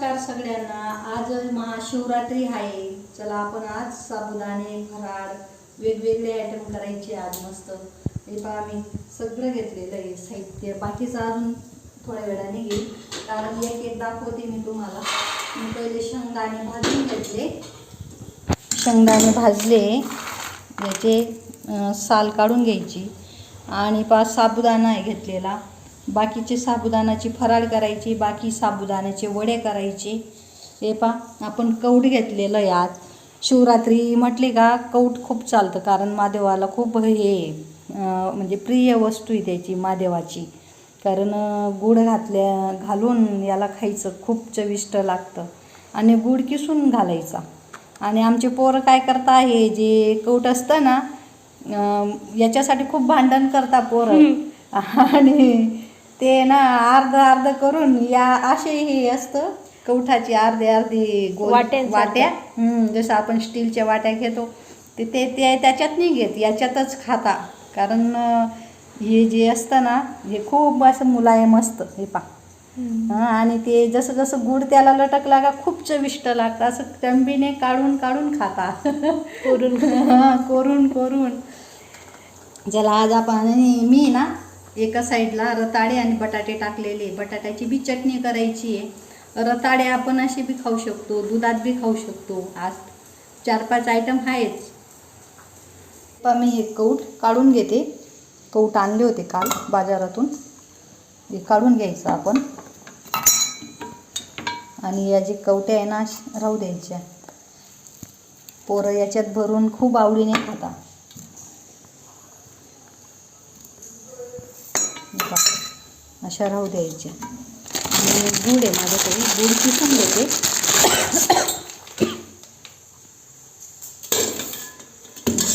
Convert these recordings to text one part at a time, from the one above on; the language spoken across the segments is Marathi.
नमस्कार सगळ्यांना। आज महाशिवरात्री आहे। चला आपण आज साबुदाणे फराळ वेगवेगळे आयटम करायचे आज मस्त। हे पहा मी सगळं घेतलेलं आहे साहित्य, बाकीचं अजून थोड्या वेळाने घेईल कारण एक एक दाखवते मी तुम्हाला। मी पहिले शेंगदाणे भाजून घेतले, शेंगदाणे भाजले, याचे साल काढून घ्यायची आणि साबुदाणा आहे घेतलेला। बाकीचे साबुदाण्याची फराळ करायची, बाकी साबुदाण्याचे वडे करायचे। हे पहा आपण कौट घेतलेलं आहे। आज शिवरात्री म्हटली का कौट खूप चालतं कारण महादेवाला खूप हे म्हणजे प्रिय वस्तू आहे त्याची महादेवाची, कारण गुळ घालून याला खायचं खूप चविष्ट लागतं आणि गुळ किसून घालायचा। आणि आमचे पोरं काय करता, हे जे कौट असतं ना याच्यासाठी खूप भांडण करता पोरं आणि ते ना अर्ध अर्ध करून या असे हे असतं कवठाची अर्धे अर्धे वाट्या, जसं आपण स्टीलच्या वाट्या घेतो ते ते ते त्याच्यात नाही घेत, याच्यातच खाता। कारण हे जे असतं ना हे खूप असं मुलायम असतं। हे पहा आणि ते जसं जसं गुड त्याला लटकला का खूप चविष्ट लागतं, असं तंबीने काढून काढून खाता कोरून कोरून। ज्याला आज आपण मी ना एका साईडला रताळे आणि बटाटे टाकलेले, बटाट्याची बी चटणी करायची आहे। रताळे आपण असे बी खाऊ शकतो, दुधात बी खाऊ शकतो। आज 4-5 आयटम आहेच। पण मी एक कौट काढून घेते, कौट आणले होते काल बाजारातून, हे काढून घ्यायचं आपण आणि या जे कवट्या आहे ना राहू द्यायच्या, पोरं याच्यात भरून खूप आवडीने खाता। अशा राहू द्यायच्या। आणि गुड आहे माझ्याकडे, गुड किसून घेते।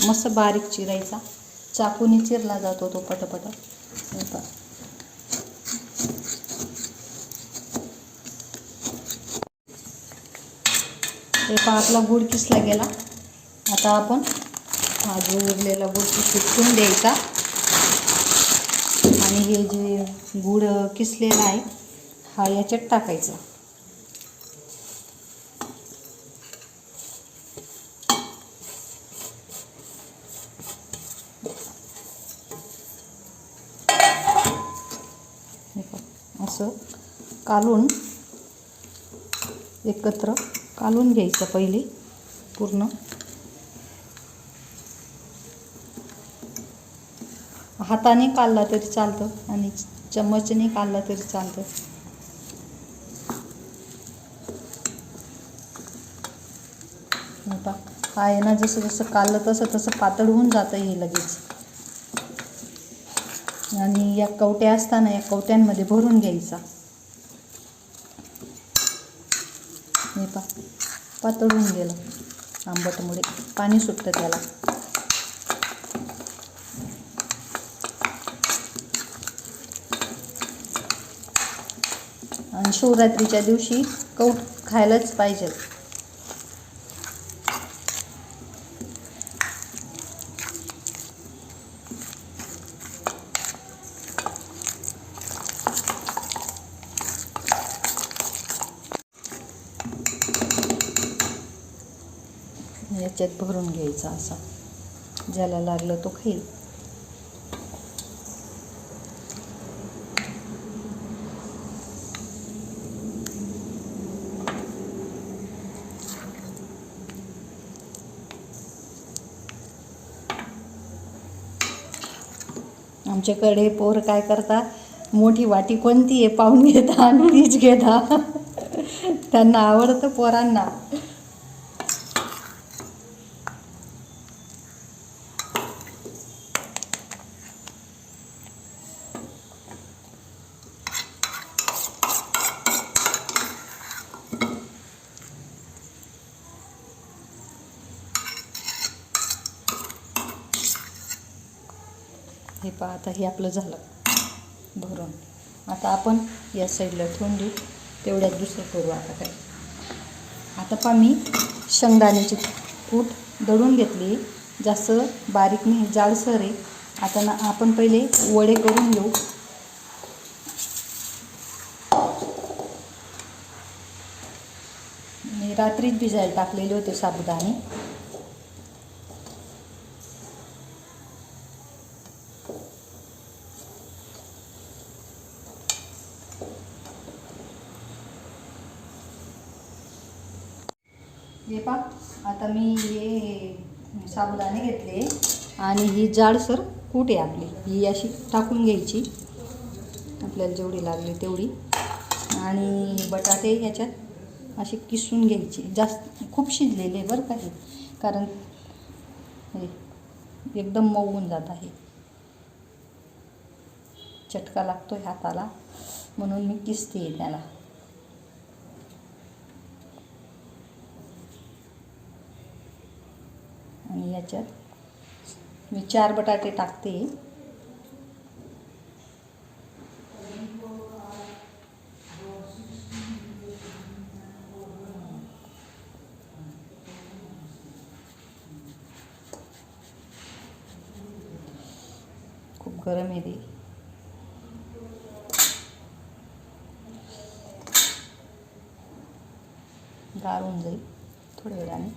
मस्त बारीक चिरायचा, चाकूने चिरला जातो तो पटपट। हे पहा आपला गुड किसला गेला। आता आपण हा जो उरलेला गुड किसून द्यायचा आणि हे जे गुड किसलेला आहे हा याच्यात टाकायचा। असं कालून एकत्र कालून घ्यायचं पहिले पूर्ण। हाताने काढला तरी चालतं आणि चम्मचने काढला तरी चालतं। आता हा आहे ना जसं जसं काढलं तसं तसं पातळ होऊन जातं हे लगेच। आणि या कवट्या असताना या कवट्यांमध्ये भरून घ्यायचा। हे पहा पातळ होऊन गेलं, आंबटमुळे पाणी सुटतं त्याला। आणि शिवरात्रीच्या दिवशी कौट खायलाच पाहिजे। याच्यात भरून घ्यायचा, असा ज्याला लागलं तो खाईल। आमच्याकडे पोर काय करता, मोठी वाटी कोणती आहे पाहून घेता आणि तीच घेता त्यांना आवडतं पोरांना। हे पहा आता हे आपलं झालं भरून। आता आपण या साईडला ठेवून देऊ, तेवढ्यात दुसरं करू। आता काय, आता पहा मी शेंगदाण्याची कूट दळून घेतली, जास्त बारीक नाही जाडसर आहे। आता ना आपण पहिले वडे करून घेऊ। मी रात्रीच भिजायला टाकलेले होते साबुदाणे. हे पहा, आता मी हे साबुदाणे घेतले आणि ही जाडसर कूट आहे आपली, ही अशी टाकून घ्यायची आपल्याला जेवढी लागली तेवढी. आणि बटाटे ह्याच्यात असे किसून घ्यायचे. जास्त खूप शिजलेले बरं का हे, कारण हे एकदम मऊ होऊन जात आहे, चटका लागतो हाताला, म्हणून मी किसते त्याला. आणि याच्यात मी 4 बटाटे टाकते. खूप गरम आहे ते. गार होऊन जाईल थोड्या वेळाने.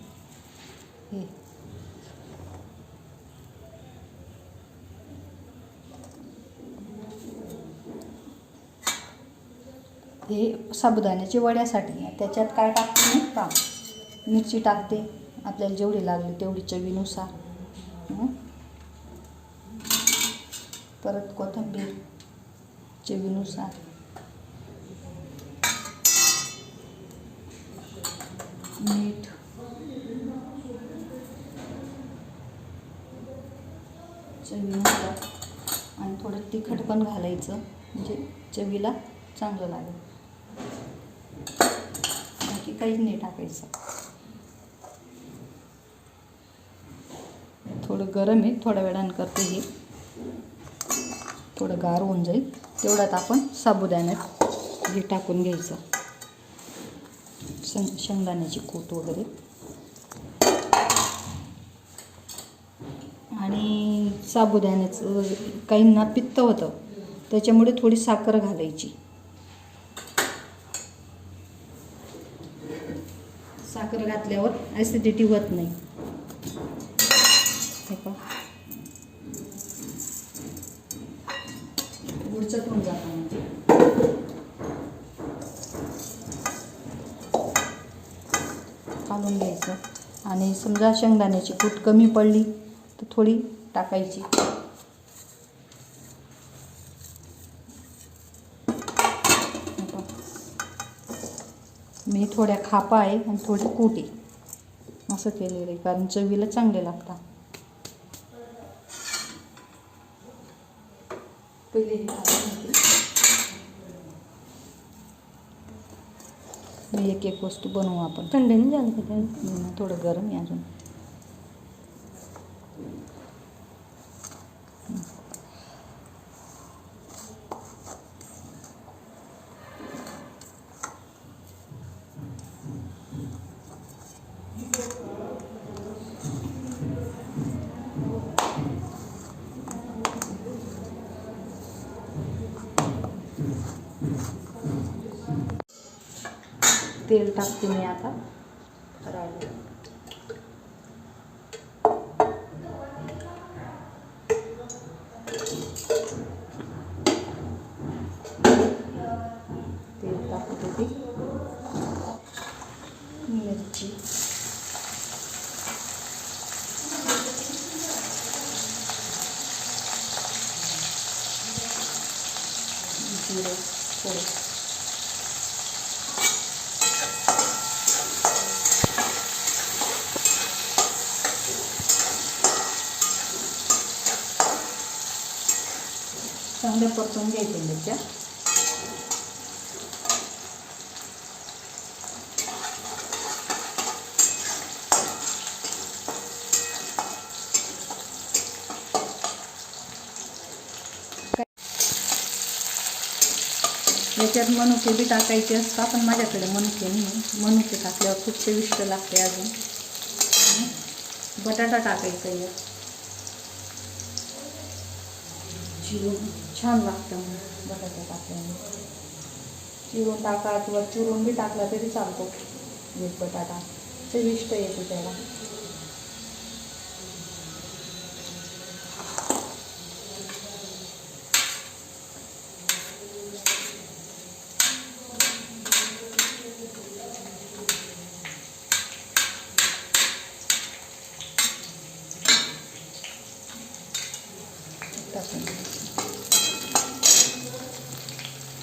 हे साबुदाण्याची वड्यासाठी. त्याच्यात काय टाकते मी पहा, मिरची टाकते आपल्याला जेवढी लागली तेवढी चवीनुसार. परत कोथिंबीर चवीनुसार. मीठ, चवीनुसार. आणि थोडं तिखट पण घालायचं, म्हणजे चवीला चांगलं लागेल. बाकी काहीच नाही टाकायचं. थोडं गरम आहे, थोड्या वेळानं करते हे, थोडं गार होऊन जाईल. तेवढ्यात आपण साबुदाण्यात हे टाकून घ्यायचं, शेंगदाण्याची कूट वगैरे. आणि साबुदाण्याचं काहींना पित्त होतं, त्याच्यामुळे थोडी साखर घालायची. साखर घातल्यावर ॲसिडिटी होत नाही. हे पहा, गुडचट होऊन जातं. म्हणजे काढून घ्यायचं. आणि समजा शेंगदाण्याची कूट कमी पडली तर थोडी टाकायची. मी थोड्या खापा आहे आणि थोडी कूट आहे असं केलेलं आहे, कारण चवीला चांगले लागतात. पहिले हे मी एक एक वस्तू बनवू आपण. थंड नाही झालं का? थोडं गरम आहे अजून. तेल टाकते मी आता. तेल टाकते ती मिरची, जिरे थोडे, चांगले परतून घ्यायचे मिरच्या. याच्यात मनुके बी टाकायचे असतात, पण माझ्याकडे मनुके नाही. मनुके टाकल्यावर खूप चविष्ट लागते. अजून बटाटा टाकायचा यात, चिरून छान लागतं. बटाटा टाकल्याने चिरून टाका किंवा चुरून बी टाकला तरी चालतो. एक बटाटा चविष्ट येतो त्याला.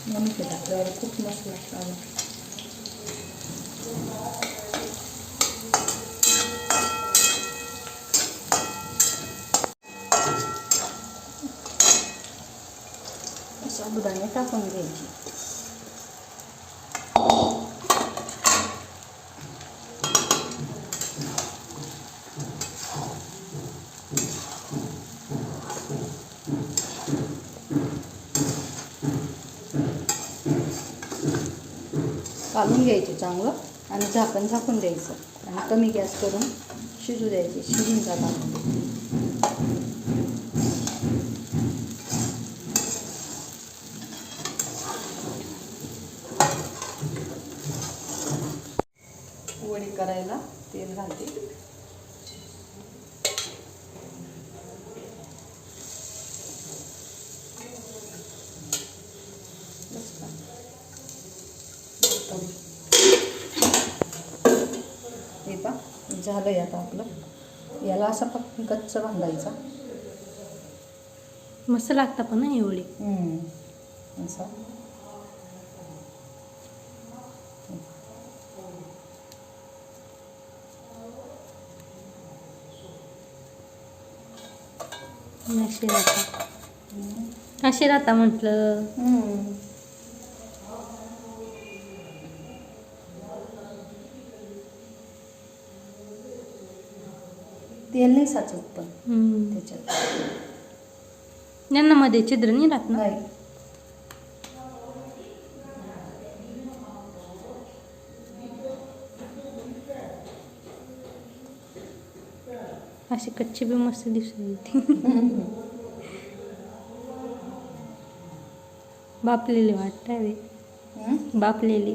म्हणून ते टाकल्यावर खूप मस्त लागतं. साबुदाणे टाकून घ्यायची. काढून घ्यायचे चांगलं आणि झाकून द्यायचं आणि कमी गॅस करून शिजू द्यायचे. शिजून जातात. वडी करायला तेल घालते. हे पा झालंय आता आपलं. याला असा फक्त गच्च बांधायचा. मस्त लागतं पण ना एवढी. असं असे राहता म्हटलं. तेल नाही साचत पण त्याच्यात. यांना मध्ये छिद्र नाही राहत ना. नाही. अशी कच्ची बी मस्त दिसून येते. बापलेली वाटत रे. बापलेली.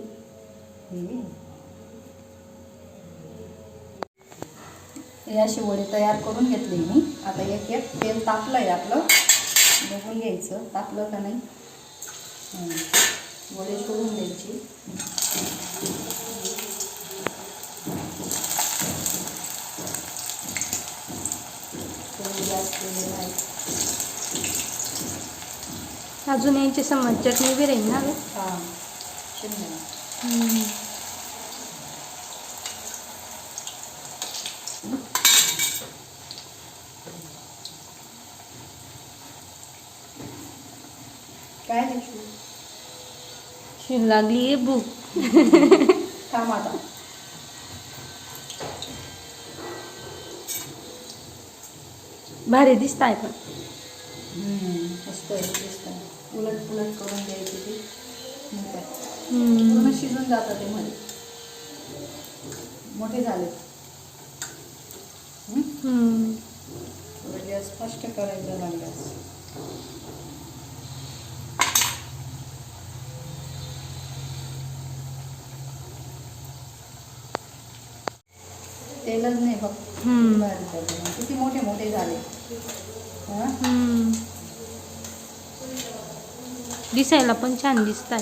हे अशी वडी तयार करून घेतली मी. आता एक एक तेल तापलंय आपलं. बघून घ्यायचं तापलं का नाही. वडी सोडून द्यायची. गॅस केलेला आहे. अजून यांची समज चटणी बी राहील ना. हां काय शिव लागली आहे भूक. थांब आता. भारी दिसत आहे पण. मस्त दिसत आहे. उलट पुलट करून द्यायची ती. पूर्ण शिजून जातं ते मध्ये. मोठे झाले. गॅस स्पष्ट करायचं लागल्यास. तेलच नाही बघ. किती मोठे मोठे झाले. दिसायला पण छान दिसतात.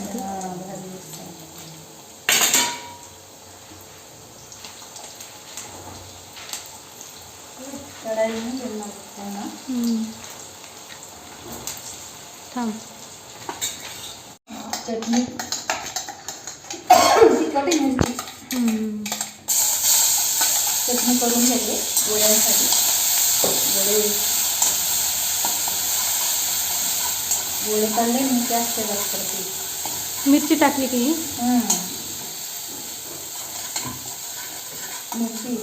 थांब. चटणी चटणी करून घेते वड्यांसाठी. वडे काढले मी गॅस केला करते. मिरची टाकली की मिरची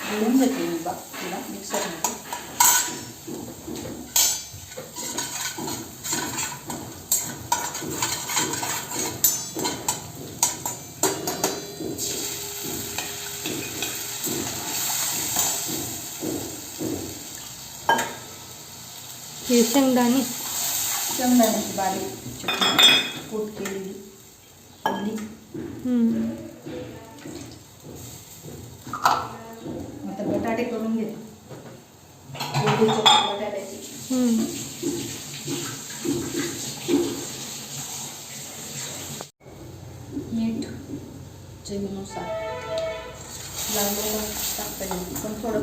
घालून घेतली मी तिला मिक्सरमध्ये. हे शेंगदाणे शेंगदाण्याची बारीक चटणी कुट केलेली आपली. आता बटाटे करून घेते. कोरडी चटणी बटाट्याची. मीठ चवीनुसार लागलेलं टाकता येईल, पण थोडं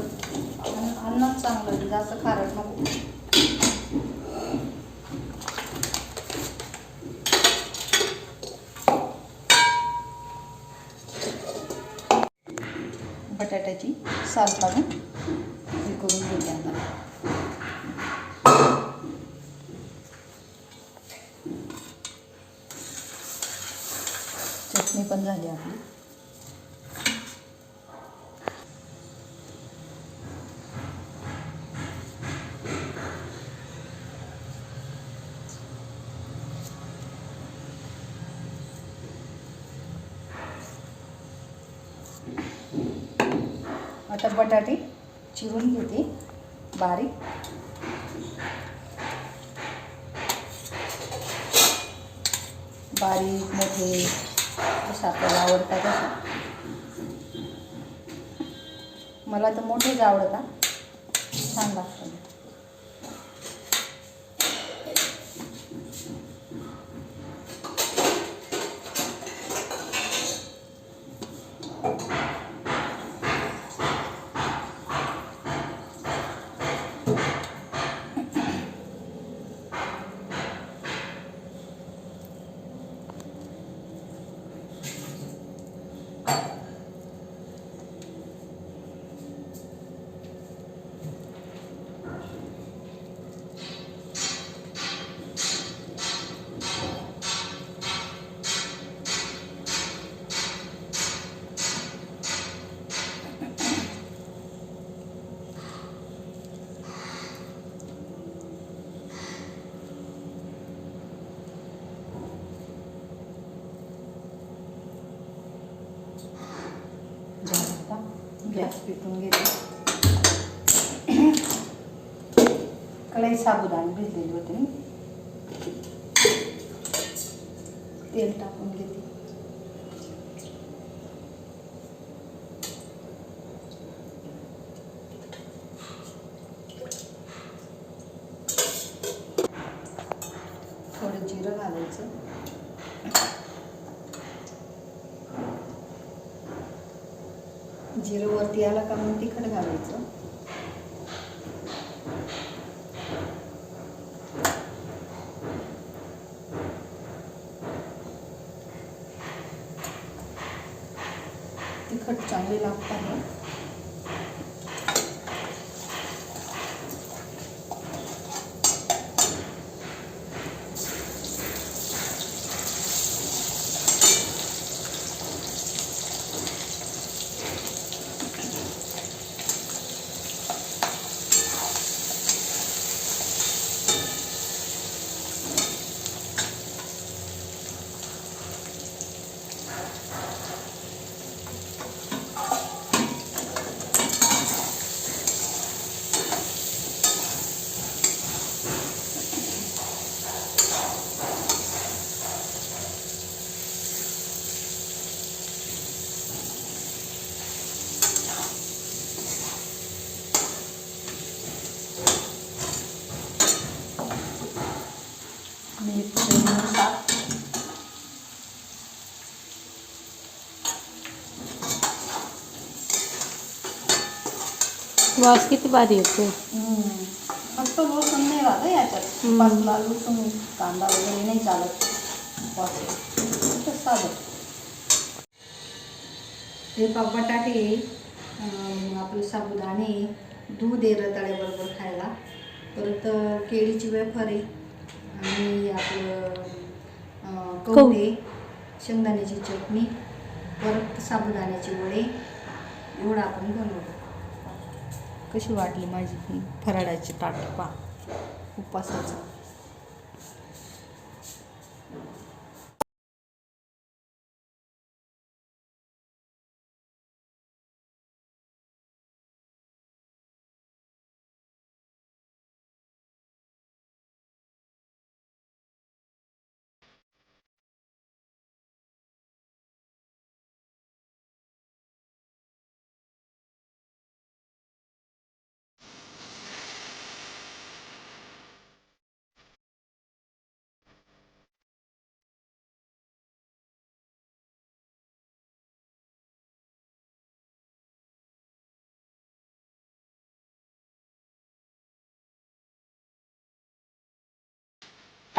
अन्नच चांगलं, जास्त खारट नको. बटाट्याची साल काढून हे करून घेते आता. चटणी पण झाली आपली. आता बटाटे चिरून घेते बारीक. बारीक मोठे जसं आपल्याला आवडतात तसं. मला तर मोठेच आवडतात, छान लागतात. गॅस पेटून घेते. कढई साबुदाणे भिजलेली होते, तेल टाकून घेते. थोडं जिरं घालायचं. जिरं वरती आला का मग तिखट घालायचं. तिखट चांगले लागतात. मीठ चवीनुसार. वास किती भारी येतो. फक्त लसूण नाही राहत याच्यात. पाचला लसूण कांदा वगैरे नाही चालत. फक्त साधं हे बटाटे, आपले साबुदाणे, दूध आहे रताळ्याबरोबर खायला. परत केळीची वेफर आहे आणि आपलं कवडे, शेंगदाण्याची चटणी, परत साबुदाण्याचे वडे, एवढं आपण बनवतो. कशी वाटली माझी फराळाची ताट पा उपासाचं.